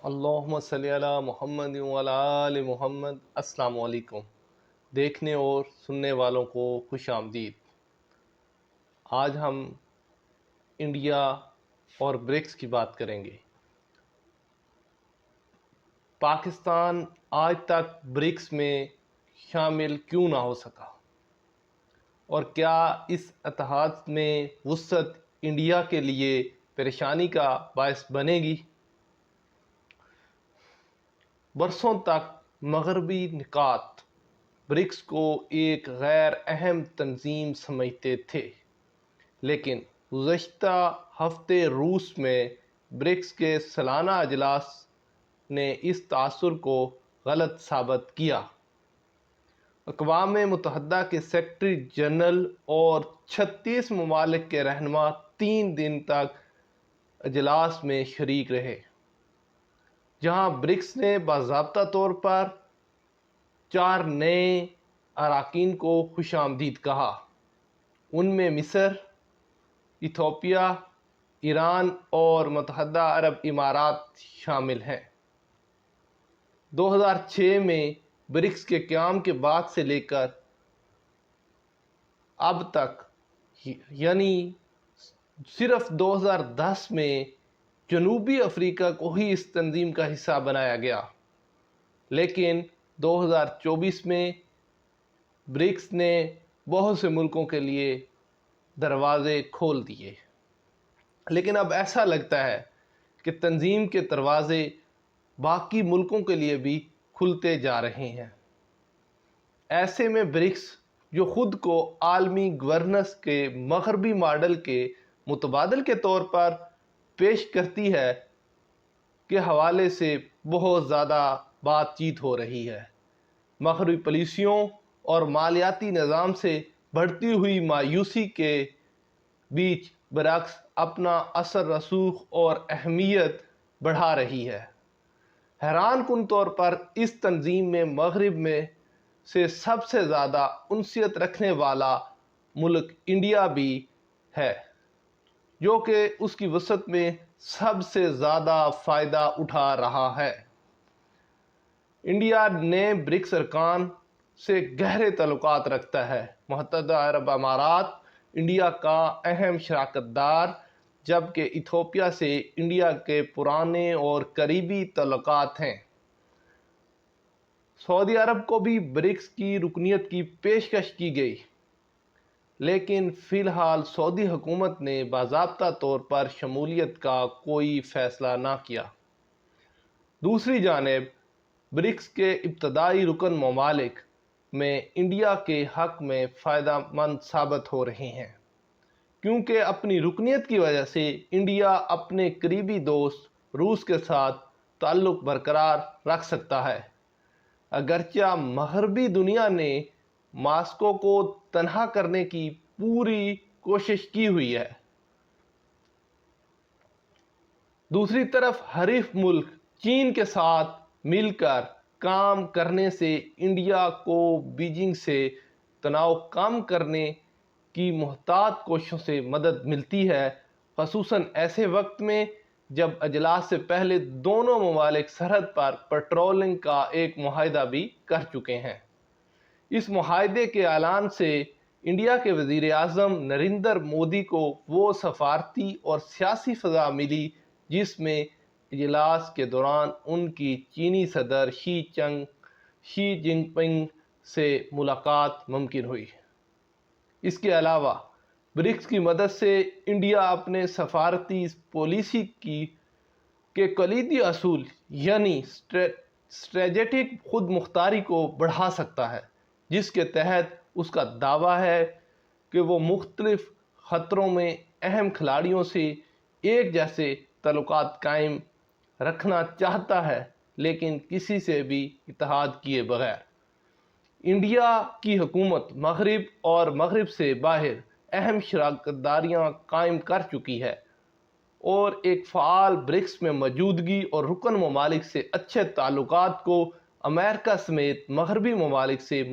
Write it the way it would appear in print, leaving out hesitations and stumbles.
اللہم صلی علی محمد وعلی آل محمد۔ السلام علیکم دیکھنے اور سننے والوں کو خوش آمدید۔ آج ہم انڈیا اور برکس کی بات کریں گے۔ پاکستان آج تک برکس میں شامل کیوں نہ ہو سکا، اور کیا اس اتحاد میں وسعت انڈیا کے لیے پریشانی کا باعث بنے گی؟ برسوں تک مغربی نکات برکس کو ایک غیر اہم تنظیم سمجھتے تھے، لیکن گزشتہ ہفتے روس میں برکس کے سالانہ اجلاس نے اس تاثر کو غلط ثابت کیا۔ اقوام متحدہ کے سیکرٹری جنرل اور 36 ممالک کے رہنما 3 دن تک اجلاس میں شریک رہے، جہاں برکس نے باضابطہ طور پر 4 نئے اراکین کو خوش آمدید کہا۔ ان میں مصر، ایتھوپیا، ایران اور متحدہ عرب امارات شامل ہیں۔ 2006 میں برکس کے قیام کے بعد سے لے کر اب تک، یعنی صرف 2010 میں جنوبی افریقہ کو ہی اس تنظیم کا حصہ بنایا گیا، لیکن 2024 میں برکس نے بہت سے ملکوں کے لیے دروازے کھول دیے، لیکن اب ایسا لگتا ہے کہ تنظیم کے دروازے باقی ملکوں کے لیے بھی کھلتے جا رہے ہیں۔ ایسے میں برکس، جو خود کو عالمی گورننس کے مغربی ماڈل کے متبادل کے طور پر پیش کرتی ہے، کے حوالے سے بہت زیادہ بات چیت ہو رہی ہے۔ مغربی پالیسیوں اور مالیاتی نظام سے بڑھتی ہوئی مایوسی کے بیچ برکس اپنا اثر رسوخ اور اہمیت بڑھا رہی ہے۔ حیران کن طور پر اس تنظیم میں مغرب میں سے سب سے زیادہ انسیت رکھنے والا ملک انڈیا بھی ہے، جو کہ اس کی وسعت میں سب سے زیادہ فائدہ اٹھا رہا ہے۔ انڈیا نئے برکس ارکان سے گہرے تعلقات رکھتا ہے۔ متحدہ عرب امارات انڈیا کا اہم شراکت دار، جبکہ ایتھوپیا سے انڈیا کے پرانے اور قریبی تعلقات ہیں۔ سعودی عرب کو بھی برکس کی رکنیت کی پیشکش کی گئی، لیکن فی الحال سعودی حکومت نے باضابطہ طور پر شمولیت کا کوئی فیصلہ نہ کیا۔ دوسری جانب برکس کے ابتدائی رکن ممالک میں انڈیا کے حق میں فائدہ مند ثابت ہو رہے ہیں، کیونکہ اپنی رکنیت کی وجہ سے انڈیا اپنے قریبی دوست روس کے ساتھ تعلق برقرار رکھ سکتا ہے۔ اگرچہ مغربی دنیا نے ماسکو کو تنہا کرنے کی پوری کوشش کی ہوئی ہے، دوسری طرف حریف ملک چین کے ساتھ مل کر کام کرنے سے انڈیا کو بیجنگ سے تناؤ کم کرنے کی محتاط کوششوں سے مدد ملتی ہے، خصوصاً ایسے وقت میں جب اجلاس سے پہلے دونوں ممالک سرحد پر پیٹرولنگ کا ایک معاہدہ بھی کر چکے ہیں۔ اس معاہدے کے اعلان سے انڈیا کے وزیر اعظم نریندر مودی کو وہ سفارتی اور سیاسی فضا ملی جس میں اجلاس کے دوران ان کی چینی صدر شی جن پنگ سے ملاقات ممکن ہوئی۔ اس کے علاوہ برکس کی مدد سے انڈیا اپنے سفارتی پالیسی کے کلیدی اصول، یعنی اسٹریٹجک خود مختاری کو بڑھا سکتا ہے، جس کے تحت اس کا دعویٰ ہے کہ وہ مختلف خطوں میں اہم کھلاڑیوں سے ایک جیسے تعلقات قائم رکھنا چاہتا ہے، لیکن کسی سے بھی اتحاد کیے بغیر۔ انڈیا کی حکومت مغرب اور مغرب سے باہر اہم شراکت داریاں قائم کر چکی ہے، اور ایک فعال برکس میں موجودگی اور رکن ممالک سے اچھے تعلقات کو امریکہ سمیت مغربی ممالک سے